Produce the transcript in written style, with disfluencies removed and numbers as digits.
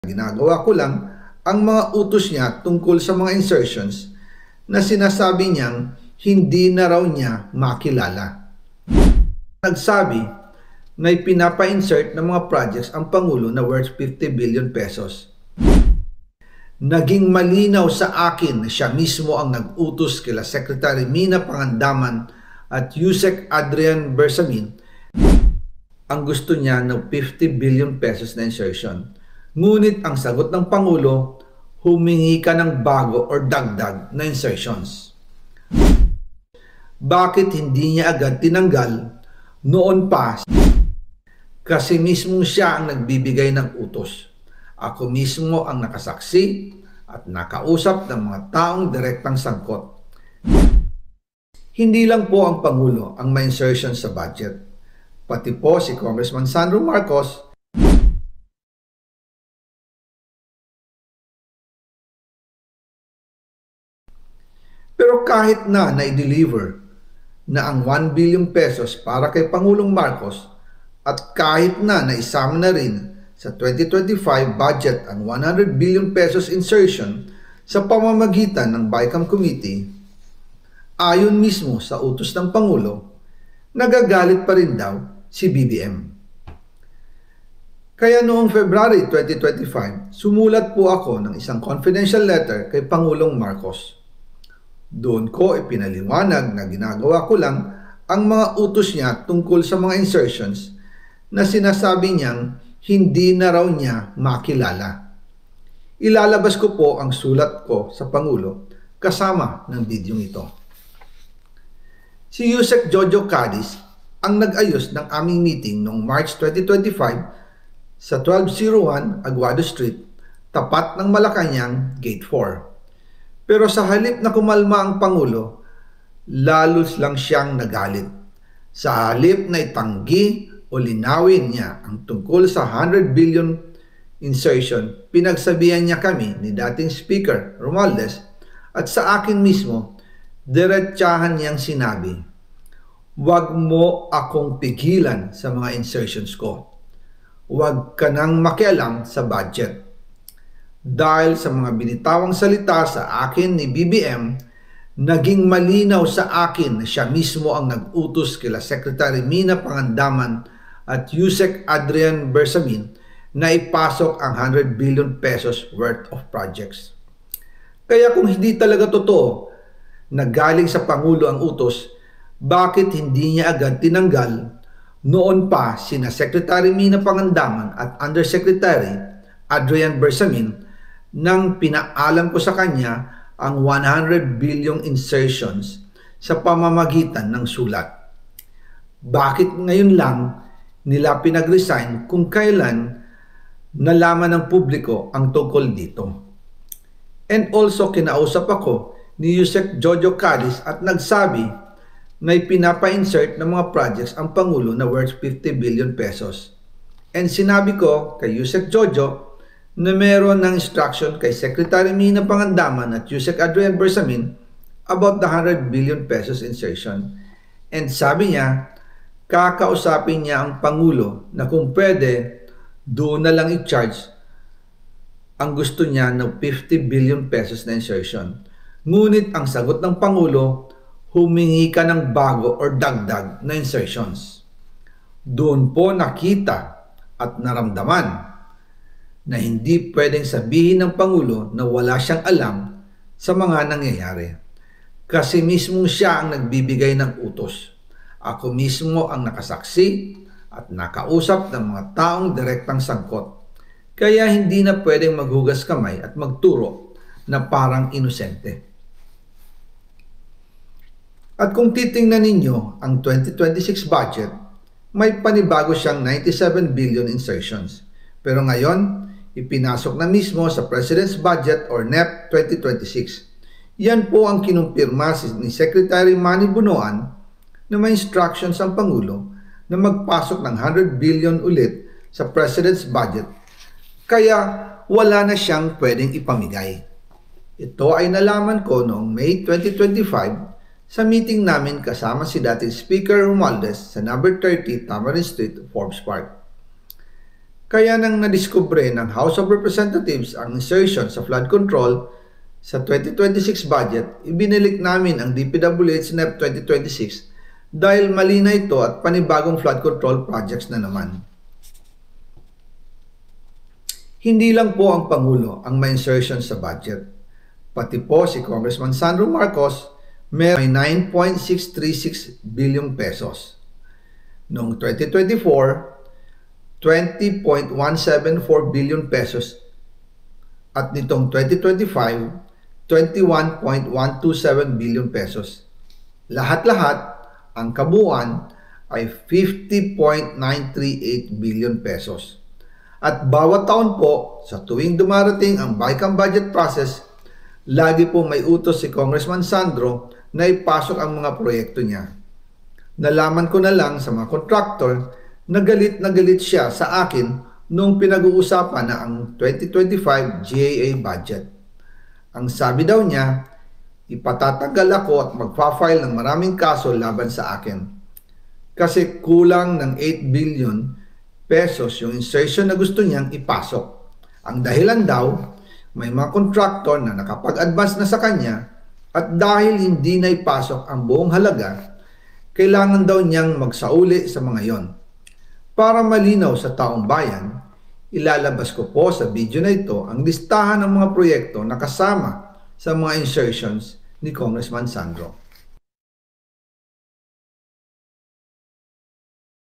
Ginagawa ko lang ang mga utos niya tungkol sa mga insertions na sinasabi niyang hindi na raw niya makilala. Nagsabi na ipinapa-insert ng mga projects ang Pangulo na worth 50 billion pesos. Naging malinaw sa akin na siya mismo ang nag-utos kila Secretary Mina Pangandaman at Yusek Adrian Bersamin ang gusto niya ng 50 billion pesos na insertion. Ngunit ang sagot ng Pangulo, humingi ka ng bago or dagdag na insertions. Bakit hindi niya agad tinanggal noon pa? Kasi mismo siya ang nagbibigay ng utos. Ako mismo ang nakasaksi at nakausap ng mga taong direktang sangkot. Hindi lang po ang Pangulo ang may insertion sa budget. Pati po si Congressman Sandro Marcos, pero kahit na i-deliver na ang 1 billion pesos para kay Pangulong Marcos at kahit na naisama na rin sa 2025 budget ang 100 billion pesos insertion sa pamamagitan ng BICAM Committee, ayon mismo sa utos ng Pangulo, nagagalit pa rin daw si BBM. Kaya noong February 2025, sumulat po ako ng isang confidential letter kay Pangulong Marcos. Doon ko ipinaliwanag na ginagawa ko lang ang mga utos niya tungkol sa mga insertions na sinasabi niyang hindi na raw niya makilala. Ilalabas ko po ang sulat ko sa Pangulo kasama ng video ito. Si Yusek Jojo Cadiz ang nag-ayos ng aming meeting noong March 2025 sa 1201 Aguado Street, tapat ng Malacanang Gate 4. Pero sa halip na kumalma ang Pangulo, lalos lang siyang nagalit. Sa halip na itanggi o linawin niya ang tungkol sa 100 billion insertion, pinagsabihan niya kami ni dating Speaker Romualdez at sa akin mismo, diretsahan niyang sinabi, "Huwag mo akong pigilan sa mga insertions ko. Huwag ka nang makialam sa budget." Dahil sa mga binitawang salita sa akin ni BBM, naging malinaw sa akin na siya mismo ang nag-utos kila Secretary Mina Pangandaman at Yusek Adrian Bersamin na ipasok ang 100 billion pesos worth of projects. Kaya kung hindi talaga totoo na galing sa Pangulo ang utos, bakit hindi niya agad tinanggal noon pa sina Secretary Mina Pangandaman at Undersecretary Adrian Bersamin nang pinaalam ko sa kanya ang 100 billion insertions sa pamamagitan ng sulat? Bakit ngayon lang nila pinag-resign kung kailan nalaman ng publiko ang tungkol dito? And also kinausap ako ni Yusek Jojo Cadiz at nagsabi na ipinapa-insert ng mga projects ang Pangulo na worth 50 billion pesos. And sinabi ko kay Yusek Jojo na meron ng instruction kay Secretary Mina Pangandaman at Yusek Adrian Bersamin about the 100 billion pesos insertion. And sabi niya, kakausapin niya ang Pangulo na kung pwede, doon na lang i-charge ang gusto niya ng 50 billion pesos na insertion. Ngunit ang sagot ng Pangulo, humingi ka ng bago or dagdag na insertions. Doon po nakita at naramdaman na hindi pwedeng sabihin ng Pangulo na wala siyang alam sa mga nangyayari. Kasi mismo siya ang nagbibigay ng utos. Ako mismo ang nakasaksi at nakausap ng mga taong direktang sangkot. Kaya hindi na pwedeng maghugas kamay at magturo na parang inosente. At kung titingnan ninyo ang 2026 budget, may panibago siyang 97 billion insertions. Pero ngayon, ipinasok na mismo sa President's Budget or NEP 2026. Yan po ang kinumpirma ni Secretary Manny Bunoan na may instructions ang Pangulo na magpasok ng 100 billion ulit sa President's Budget. Kaya wala na siyang pwedeng ipamigay. Ito ay nalaman ko noong May 2025 sa meeting namin kasama si dating Speaker Romualdez sa number 30 Tamarind Street, Forbes Park. Kaya nang nadiskubre ng House of Representatives ang insertion sa flood control sa 2026 budget, ibinilik namin ang DPWH NEP 2026 dahil mali na ito at panibagong flood control projects na naman. Hindi lang po ang Pangulo ang may insertion sa budget. Pati po si Congressman Sandro Marcos may 9.636 billion pesos. Noong 2024, 20.174 billion pesos at nitong 2025, 21.127 billion pesos. Lahat-lahat, ang kabuuan ay 50.938 billion pesos. At bawat taon po, sa tuwing dumarating ang BICAM budget process, lagi po may utos si Congressman Sandro na ipasok ang mga proyekto niya. Nalaman ko na lang sa mga contractor na galit siya sa akin nung pinag-uusapan na ang 2025 GAA budget. Ang sabi daw niya, ipatatagal ako at magpa-file ng maraming kaso laban sa akin. Kasi kulang ng 8 billion pesos yung insertion na gusto niyang ipasok. Ang dahilan daw, may mga contractor na nakapag-advance na sa kanya at dahil hindi na ipasok ang buong halaga, kailangan daw niyang magsauli sa mga yon. Para malinaw sa taong bayan, ilalabas ko po sa video na ito ang listahan ng mga proyekto na kasama sa mga insertions ni Congressman Sandro.